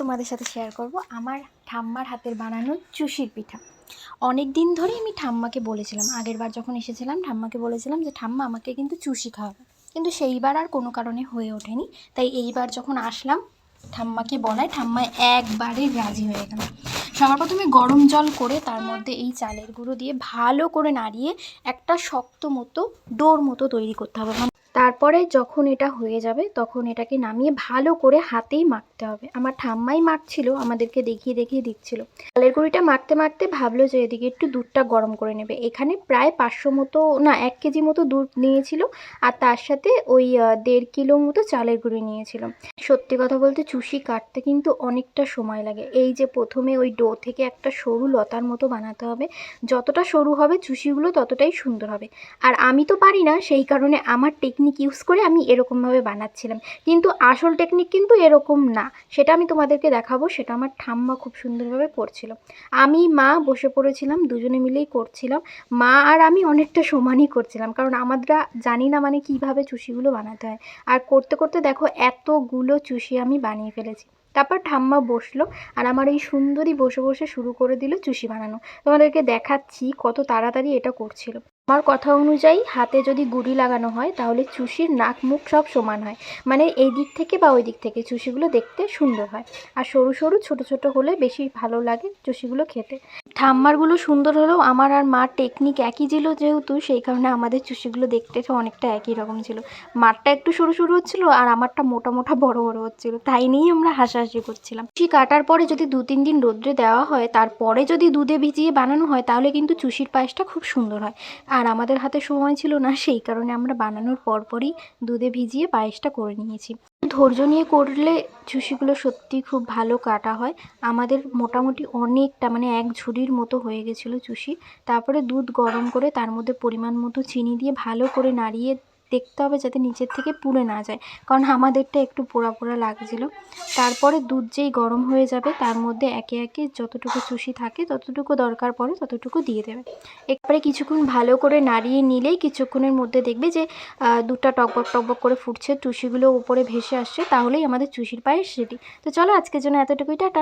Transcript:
তোমাদের সাথে শেয়ার করব আমার ঠাম্মার হাতের বানানো চুষির পিঠা। অনেক দিন ধরে আমি ঠাম্মাকে বলেছিলাম, আগের বার যখন এসেছিলাম ঠাম্মাকে বলেছিলাম যে ঠাম্মা আমাকে কিন্তু চুষি খাওয়াবে, কিন্তু সেইবার আর কোনো কারণে হয়ে ওঠেনি। তাই এইবার যখন আসলাম ঠাম্মাকে বলায় ঠাম্মা একবারে রাজি হয়ে গেল। সবার প্রথমে গরম জল করে তার মধ্যে এই চালের গুঁড়ো দিয়ে ভালো করে নাড়িয়ে একটা শক্ত মতো ডোর মতো তৈরি করতে হবে। তারপরে যখন এটা হয়ে যাবে তখন এটাকে নামিয়ে ভালো করে হাতেই মাখতে হবে। আমার ঠাম্মাই মাখছিল, আমাদেরকে দেখিয়ে দেখিয়ে দিচ্ছিল। চালের গুঁড়িটা মাখতে মাখতে ভাবলো যে এদিকে একটু দুধটা গরম করে নেবে। এখানে প্রায় 500 মতো না 1 কেজি মতো দুধ নিয়েছিল, আর তার সাথে ওই 1.5 কিলো মতো চালের গুঁড়ি নিয়েছিল। সত্যি কথা বলতে চুষি কাটতে কিন্তু অনেকটা সময় লাগে। এই যে প্রথমে ওই ডো থেকে একটা সরু লতার মতো বানাতে হবে, যতটা সরু হবে চুষিগুলো ততটাই সুন্দর হবে। আর আমি তো পারি না, সেই কারণে আমার টেকনিক ইউজ করে আমি এরকমভাবে বানাচ্ছিলাম, কিন্তু আসল টেকনিক কিন্তু এরকম না। সেটা আমি তোমাদেরকে দেখাবো, সেটা আমার ঠাম্মা খুব সুন্দরভাবে করছিল। আমি মা বসে পড়েছিলাম, দুজনে মিলেই করছিলাম। মা আর আমি অনেকটা সমানই করছিলাম, কারণ আমরা জানি না মানে কীভাবে চুষিগুলো বানাতে হয়। আর করতে করতে দেখো এতগুলো চুষি আমি বানিয়ে ফেলেছি। তারপর ঠাম্মা বসলো আর আমার এই সুন্দরী বসে বসে শুরু করে দিল চুষি বানানো। তোমাদেরকে দেখাচ্ছি কত তাড়াতাড়ি এটা করছিল। আমার কথা অনুযায়ী হাতে যদি গুঁড়ি লাগানো হয় তাহলে চুষির নাক মুখ সব সমান হয়, মানে এই দিক থেকে বা ওই দিক থেকে চুষিগুলো দেখতে সুন্দর হয়। আর সরু সরু ছোট ছোট হলে বেশি ভালো লাগে চুষিগুলো খেতে। ঠাম্মারগুলো সুন্দর হলেও আমার আর মার টেকনিক একই ছিল যেহেতু, সেই কারণে আমাদের চুষিগুলো দেখতে অনেকটা একই রকম ছিল। মারটা একটু সরু সরু হচ্ছিলো আর আমারটা মোটা মোটা বড় বড় হচ্ছিলো, তাই নিয়েই আমরা হাসাহাসি করছিলাম। চুষি কাটার পরে যদি 2-3 দিন রোদ্রে দেওয়া হয়, তারপরে যদি দুধে ভিজিয়ে বানানো হয় তাহলে কিন্তু চুষির পায়েসটা খুব সুন্দর হয়। আর আমাদের হাতে সময় ছিল না, সেই কারণে আমরা বানানোর পরপরই দুধে ভিজিয়ে পায়েসটা করে নিয়েছি। ধৈর্য নিয়ে করলে চুষিগুলো সত্যি খুব ভালো কাটা হয়। আমাদের মোটামুটি অনেকটা মানে 1 ঝুড়ির মতো হয়ে গেছিলো চুষি। তারপরে দুধ গরম করে তার মধ্যে পরিমাণ মতো চিনি দিয়ে ভালো করে নাড়িয়ে দেখতে হবে যাতে নিচের থেকে পুড়ে না যায়, কারণ আমাদেরটা একটু পোড়া পোড়া লাগছিলো। তারপরে দুধ যেই গরম হয়ে যাবে তার মধ্যে একে একে যতটুকু চুষি থাকে ততটুকু দরকার পড়ে ততটুকু দিয়ে দেবে। এরপরে কিছুক্ষণ ভালো করে নাড়িয়ে নিলেই কিছুক্ষণের মধ্যে দেখবে যে দুধটা টকবক টকবক করে ফুটছে, চুষিগুলো উপরে ভেসে আসছে, তাহলেই আমাদের চুষির পায়েস রেডি। তো চলো আজকের জন্য এতটুকুই, টাটা।